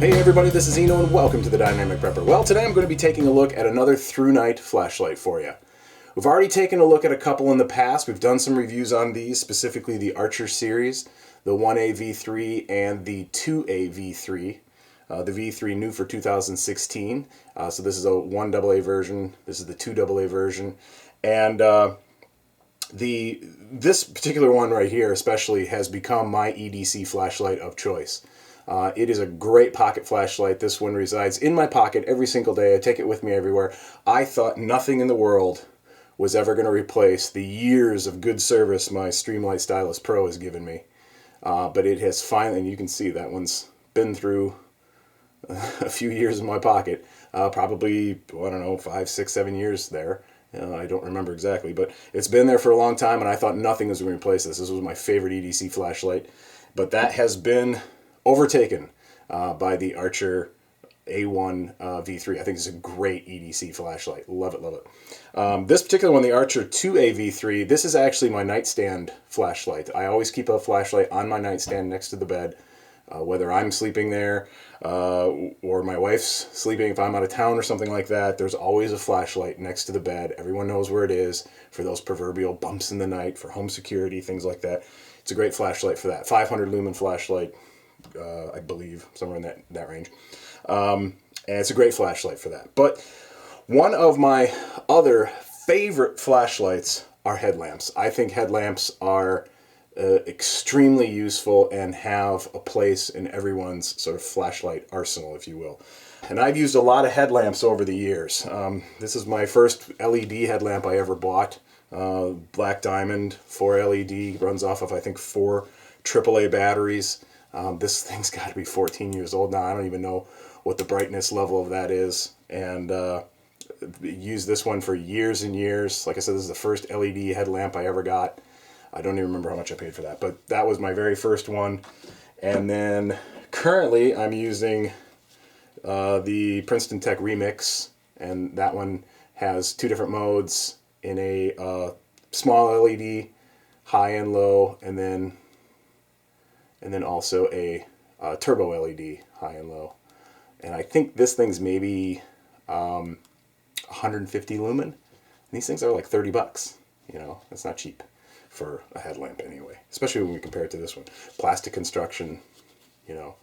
Hey everybody, this is Eno and welcome to the Dynamic Prepper. Well, today I'm going to be taking a look at another ThruNite flashlight for you. We've already taken a look at a couple in the past. We've done some reviews on these, specifically the Archer series, the 1A V3 and the 2A V3. The V3 new for 2016. So this is a 1AA version. This is the 2AA version. And this particular one right here especially has become my EDC flashlight of choice. It is a great pocket flashlight. This one resides in my pocket every single day. I take it with me everywhere. I thought nothing in the world was ever going to replace the years of good service my Streamlight Stylus Pro has given me. But it has finally, and you can see that one's been through a few years in my pocket. Probably, I don't know, 5, 6, 7 years there. I don't remember exactly, but it's been there for a long time, and I thought nothing was going to replace this. This was my favorite EDC flashlight, but that has been overtaken by the Archer A1 V3. I think it's a great EDC flashlight. Love it, love it. This particular one, the Archer 2A V3, this is actually my nightstand flashlight. I always keep a flashlight on my nightstand next to the bed, whether I'm sleeping there or my wife's sleeping. If I'm out of town or something like that, there's always a flashlight next to the bed. Everyone knows where it is for those proverbial bumps in the night, for home security, things like that. It's a great flashlight for that. 500 lumen flashlight. I believe, somewhere in that range. And it's a great flashlight for that. But one of my other favorite flashlights are headlamps. I think headlamps are extremely useful and have a place in everyone's sort of flashlight arsenal, if you will. And I've used a lot of headlamps over the years. This is my first LED headlamp I ever bought. Black Diamond, 4 LED, runs off of, I think, 4 AAA batteries. This thing's got to be 14 years old now. I don't even know what the brightness level of that is. And used this one for years and years. Like I said, this is the first LED headlamp I ever got. I don't even remember how much I paid for that, but that was my very first one. And then currently I'm using the Princeton Tech Remix, and that one has 2 different modes in a small LED, high and low, and then also a turbo LED, high and low. And I think this thing's maybe 150 lumen. And these things are like 30 bucks. You know, that's not cheap for a headlamp anyway, especially when we compare it to this one. Plastic construction, you know,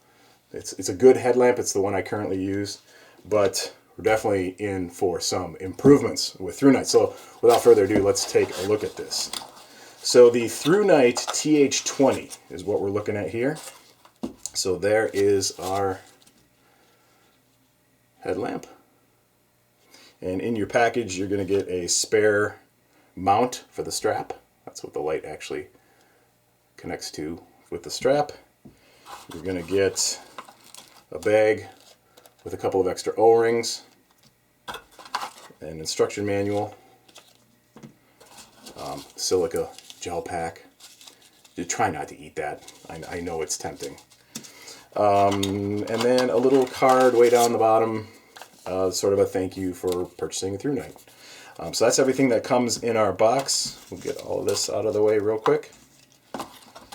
it's a good headlamp. It's the one I currently use, but we're definitely in for some improvements with ThruNite. So without further ado, let's take a look at this. So the ThruNite TH20 is what we're looking at here. So there is our headlamp. And in your package, you're going to get a spare mount for the strap. That's what the light actually connects to with the strap. You're going to get a bag with a couple of extra O-rings, an instruction manual, silica gel pack. You try not to eat that. I know it's tempting. And then a little card way down the bottom, sort of a thank you for purchasing a ThruNite. So that's everything that comes in our box. We'll get all of this out of the way real quick.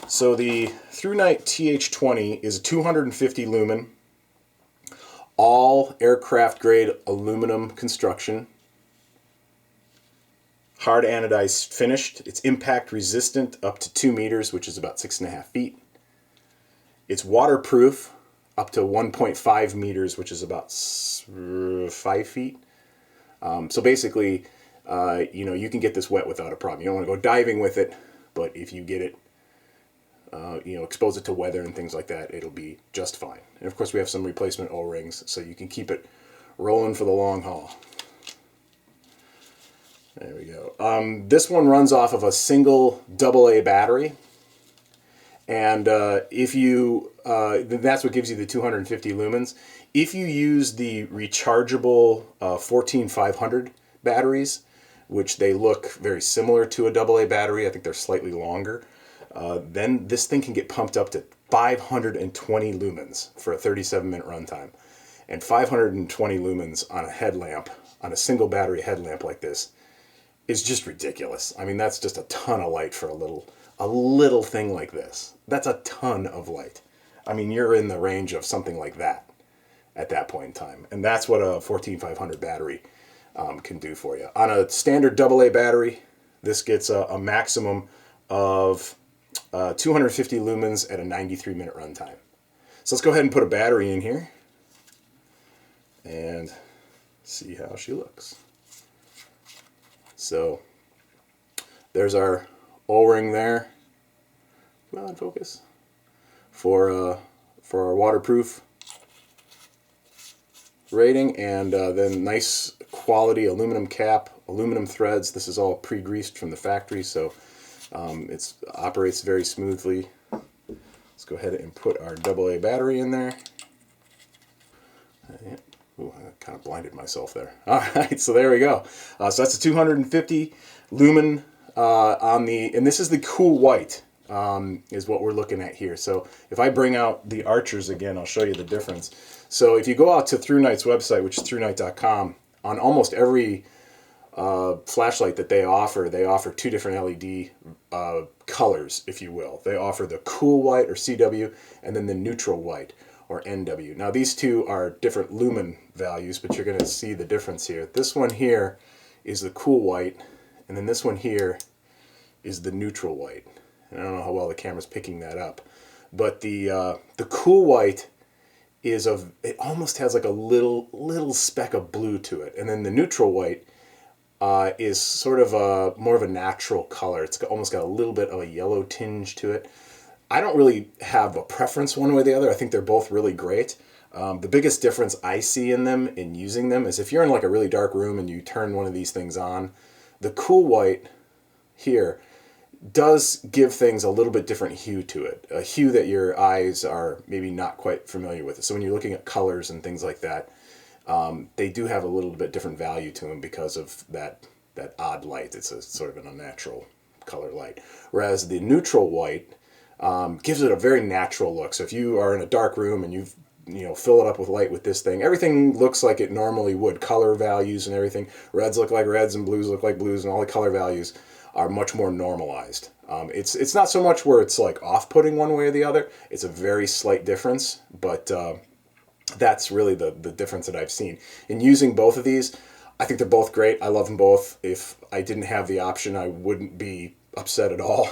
So the ThruNite TH20 is a 250 lumen, all aircraft grade aluminum construction. Hard anodized finished. It's impact resistant up to 2 meters, which is about 6.5 feet. It's waterproof up to 1.5 meters, which is about 5 feet. So basically, you know, you can get this wet without a problem. You don't want to go diving with it, but if you get it, you know, expose it to weather and things like that, it'll be just fine. And of course, we have some replacement O-rings, so you can keep it rolling for the long haul. There we go. This one runs off of a single AA battery, and if you, that's what gives you the 250 lumens. If you use the rechargeable 14500 batteries, which they look very similar to a AA battery, I think they're slightly longer, then this thing can get pumped up to 520 lumens for a 37-minute runtime. And 520 lumens on a headlamp, on a single battery headlamp like this, is just ridiculous. I mean, that's just a ton of light for a little thing like this. That's a ton of light. I mean, you're in the range of something like that. at that point in time. And that's what a 14500 battery can do for you. On a standard AA battery, this gets a maximum of 250 lumens at a 93-minute runtime. So let's go ahead and put a battery in here and see how she looks. So there's our O-ring there. Come on, focus. For our waterproof rating, and then nice quality aluminum cap, aluminum threads. This is all pre-greased from the factory, so it operates very smoothly. Let's go ahead and put our AA battery in there. Ooh, I kind of blinded myself there. All right, so there we go. So that's a 250 lumen on the, and this is the cool white is what we're looking at here. So if I bring out the Archers again, I'll show you the difference. So if you go out to ThruNite's website, which is ThruNite.com, on almost every flashlight that they offer two different LED colors, if you will. They offer the cool white, or CW, and then the neutral white, or NW. Now these two are different lumen values, but you're going to see the difference here. This one here is the cool white, and then this one here is the neutral white. And I don't know how well the camera's picking that up, but the cool white is it almost has like a little speck of blue to it, and then the neutral white is sort of more of a natural color. It's almost got a little bit of a yellow tinge to it. I don't really have a preference one way or the other. I think they're both really great. The biggest difference I see in them, in using them, is if you're in like a really dark room and you turn one of these things on, the cool white here does give things a little bit different hue to it, a hue that your eyes are maybe not quite familiar with. So when you're looking at colors and things like that, they do have a little bit different value to them because of that odd light. It's a sort of an unnatural color light. Whereas the neutral white gives it a very natural look. So if you are in a dark room and you fill it up with light with this thing, everything looks like it normally would. Color values and everything. Reds look like reds and blues look like blues, and all the color values are much more normalized. It's not so much where it's like off-putting one way or the other. It's a very slight difference, but that's really the difference that I've seen. In using both of these, I think they're both great. I love them both. If I didn't have the option, I wouldn't be upset at all.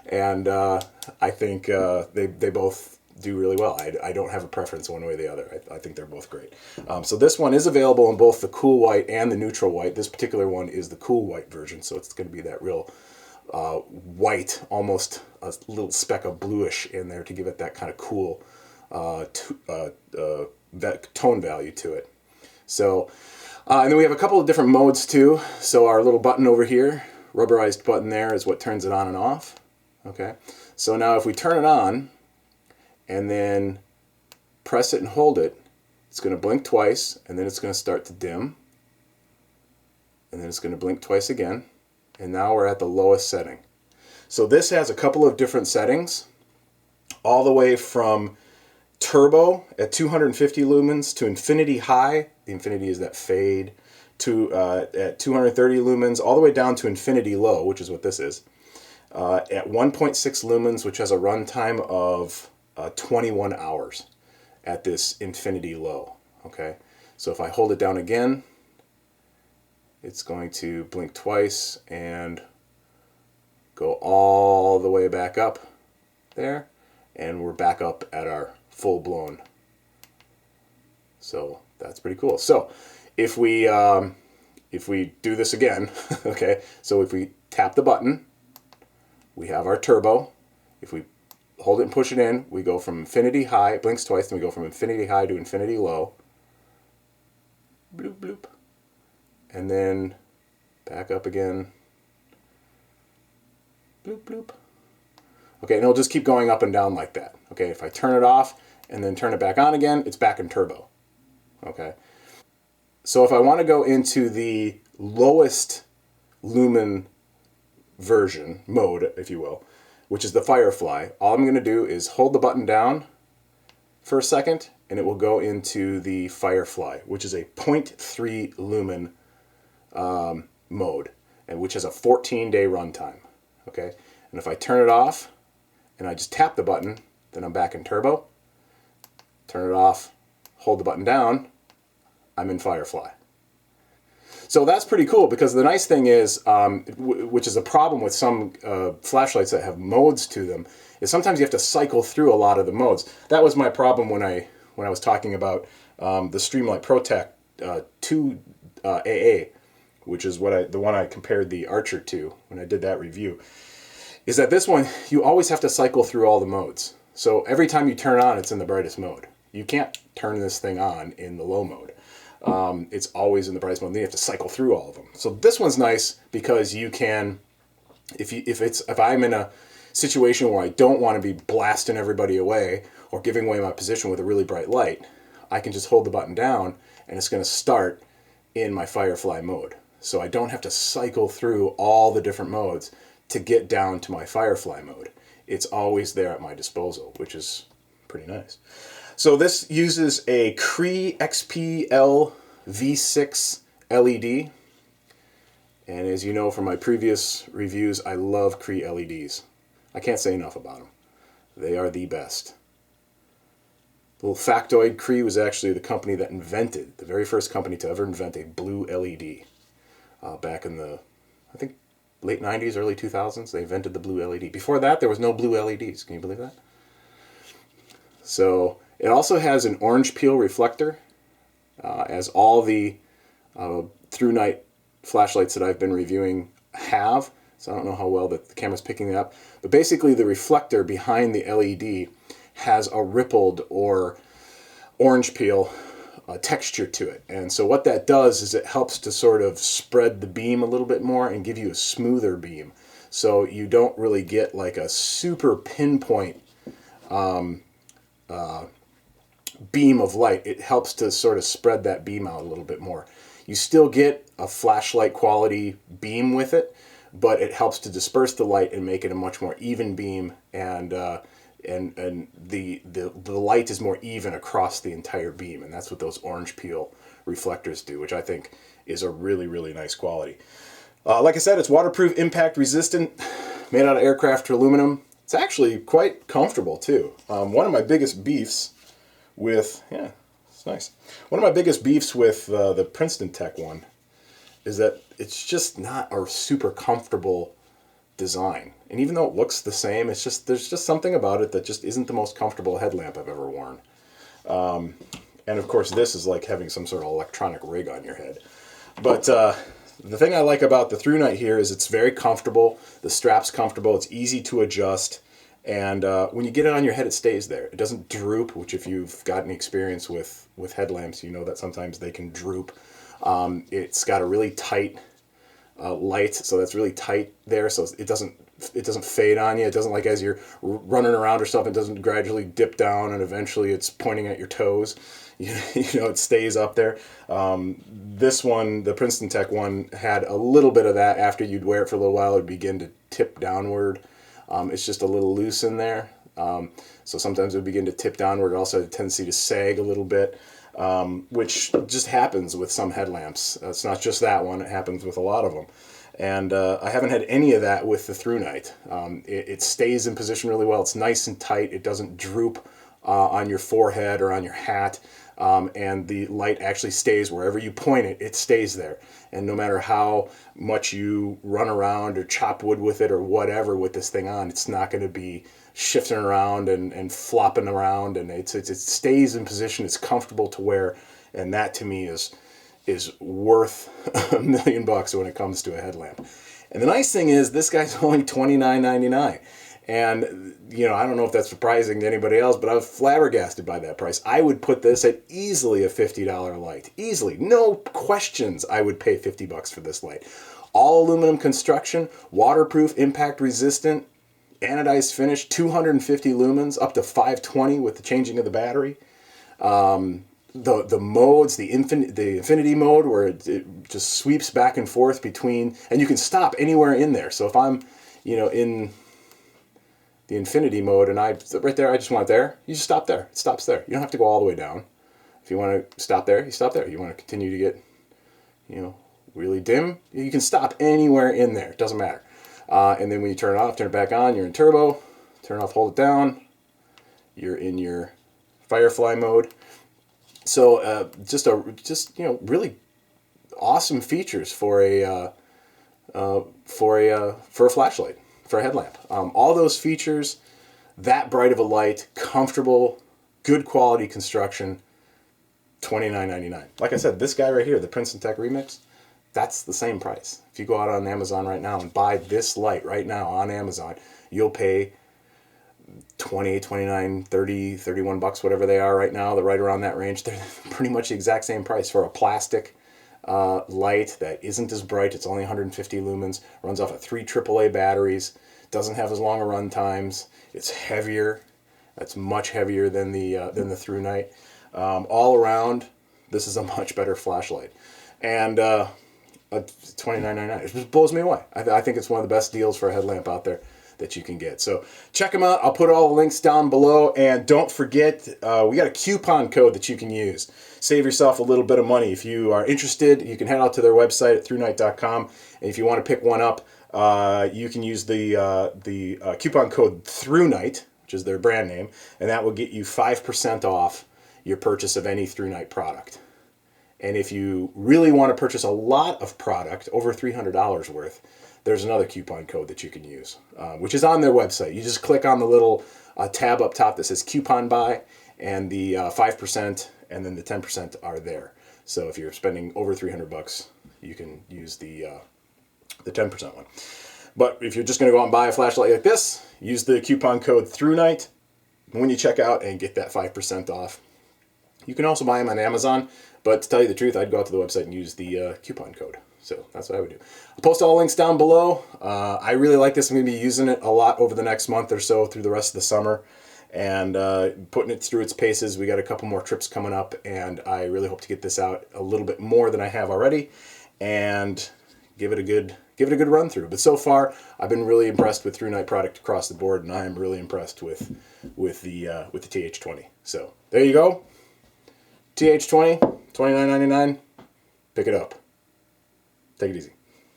And I think they both do really well. I don't have a preference one way or the other. I think they're both great. So this one is available in both the cool white and the neutral white. This particular one is the cool white version, so it's going to be that real white, almost a little speck of bluish in there to give it that kind of cool that tone value to it. So, and then we have a couple of different modes too. So our little button over here, rubberized button there, is what turns it on and off. Okay. So now if we turn it on and then press it and hold it, it's going to blink twice, and then it's going to start to dim, and then it's going to blink twice again, and now we're at the lowest setting. So this has a couple of different settings, all the way from turbo at 250 lumens to infinity high. The infinity is that fade, to at 230 lumens, all the way down to infinity low, which is what this is, at 1.6 lumens, which has a runtime of 21 hours at this infinity low. Okay, so if I hold it down again, it's going to blink twice and go all the way back up there, and we're back up at our full-blown. So that's pretty cool. So if we do this again, okay, so if we tap the button, we have our turbo. If we hold it and push it in, we go from infinity high, it blinks twice, then we go from infinity high to infinity low. Bloop, bloop. And then back up again. Bloop, bloop. Okay, and it'll just keep going up and down like that. Okay, if I turn it off and then turn it back on again, it's back in turbo. Okay. So if I want to go into the lowest lumen version, mode, if you will, which is the Firefly, all I'm going to do is hold the button down for a second, and it will go into the Firefly, which is a 0.3 lumen mode, and which has a 14-day runtime. Okay, and if I turn it off and I just tap the button, then I'm back in turbo. Turn it off, hold the button down, I'm in Firefly. So that's pretty cool, because the nice thing is, which is a problem with some flashlights that have modes to them, is sometimes you have to cycle through a lot of the modes. That was my problem when I was talking about the Streamlight ProTac 2 AA, which is the one I compared the Archer to when I did that review. Is that this one, you always have to cycle through all the modes. So every time you turn on, it's in the brightest mode. You can't turn this thing on in the low mode. It's always in the brightest mode. Then you have to cycle through all of them. So this one's nice because you can, if I'm in a situation where I don't want to be blasting everybody away or giving away my position with a really bright light, I can just hold the button down and it's going to start in my Firefly mode. So I don't have to cycle through all the different modes to get down to my Firefly mode. It's always there at my disposal, which is pretty nice. So this uses a Cree XPL V6 LED. And as you know from my previous reviews, I love Cree LEDs. I can't say enough about them. They are the best. Little factoid, Cree was actually the company that invented, the very first company to ever invent a blue LED. Back in the, I think, late 90s, early 2000s, they invented the blue LED. Before that, there was no blue LEDs. Can you believe that? So it also has an orange peel reflector, as all the ThruNite flashlights that I've been reviewing have. So I don't know how well the camera's picking it up. But basically the reflector behind the LED has a rippled or orange peel texture to it. And so what that does is it helps to sort of spread the beam a little bit more and give you a smoother beam. So you don't really get like a super pinpoint beam of light. It helps to sort of spread that beam out a little bit more. You still get a flashlight quality beam with it, but it helps to disperse the light and make it a much more even beam, and the light is more even across the entire beam, and that's what those orange peel reflectors do, which I think is a really, really nice quality. Like I said, it's waterproof, impact resistant, made out of aircraft aluminum. It's actually quite comfortable too. One of my biggest beefs with, yeah, it's nice. One of my biggest beefs with the Princeton Tech one is that it's just not a super comfortable design. And even though it looks the same, it's just, there's just something about it that just isn't the most comfortable headlamp I've ever worn. And of course this is like having some sort of electronic rig on your head. But the thing I like about the ThruNite here is it's very comfortable. The strap's comfortable. It's easy to adjust. And when you get it on your head, it stays there. It doesn't droop, which if you've got any experience with headlamps, you know that sometimes they can droop. It's got a really tight light, so that's really tight there, so it doesn't fade on you. It doesn't, like as you're running around or something, it doesn't gradually dip down and eventually it's pointing at your toes. You know, it stays up there. This one, the Princeton Tech one, had a little bit of that. After you'd wear it for a little while, it would begin to tip downward. It's just a little loose in there. So sometimes it would begin to tip downward. It also had a tendency to sag a little bit, which just happens with some headlamps. It's not just that one. It happens with a lot of them. And I haven't had any of that with the ThruNite. It stays in position really well. It's nice and tight. It doesn't droop on your forehead or on your hat. And the light actually stays wherever you point it, it stays there. And no matter how much you run around or chop wood with it or whatever with this thing on, it's not going to be shifting around and flopping around. And it stays in position. It's comfortable to wear. And that to me is worth $1 million when it comes to a headlamp. And the nice thing is this guy's only $29.99. And, you know, I don't know if that's surprising to anybody else, but I was flabbergasted by that price. I would put this at easily a $50 light. Easily. No questions I would pay $50 for this light. All aluminum construction, waterproof, impact resistant, anodized finish, 250 lumens, up to 520 with the changing of the battery. The modes, the infinity mode, where it just sweeps back and forth between, and you can stop anywhere in there. So if I'm, you know, in the infinity mode and right there, I just want it there, you just stop there. It stops there. You don't have to go all the way down. If you want to stop there, you stop there. You want to continue to get, you know, really dim, you can stop anywhere in there. It doesn't matter. And then when you turn it off, turn it back on, you're in turbo. Turn it off, hold it down. You're in your Firefly mode. So just really awesome features for a flashlight, for a headlamp. All those features, that bright of a light, comfortable, good quality construction, $29.99. Like I said, this guy right here, the Princeton Tech Remix, that's the same price. If you go out on Amazon right now and buy this light right now on Amazon, you'll pay 20, 29, 30, 31 bucks, whatever they are right now. They're right around that range. They're pretty much the exact same price for a plastic light that isn't as bright. It's only 150 lumens, runs off of 3 AAA batteries, doesn't have as long a run times. It's heavier. That's much heavier than the ThruNite. All around, this is a much better flashlight. And $29.99. It just blows me away. I think it's one of the best deals for a headlamp out there that you can get. So check them out. I'll put all the links down below. And don't forget, we got a coupon code that you can use. Save yourself a little bit of money. If you are interested, you can head out to their website at ThruNite.com. And if you want to pick one up, you can use the coupon code ThruNite, which is their brand name, and that will get you 5% off your purchase of any ThruNite product. And if you really want to purchase a lot of product, over $300 worth, there's another coupon code that you can use, which is on their website. You just click on the little tab up top that says coupon buy, and the 5% and then the 10% are there. So if you're spending over 300 bucks, you can use the 10% one. But if you're just going to go out and buy a flashlight like this, use the coupon code ThruNite when you check out and get that 5% off. You can also buy them on Amazon, but to tell you the truth, I'd go out to the website and use the coupon code. So that's what I would do. I'll post all the links down below. I really like this. I'm going to be using it a lot over the next month or so through the rest of the summer and putting it through its paces. We got a couple more trips coming up, and I really hope to get this out a little bit more than I have already and give it a good run through. But so far, I've been really impressed with ThruNite product across the board, and I am really impressed with the TH20. So there you go. TH20, $29.99. Pick it up. Take it easy.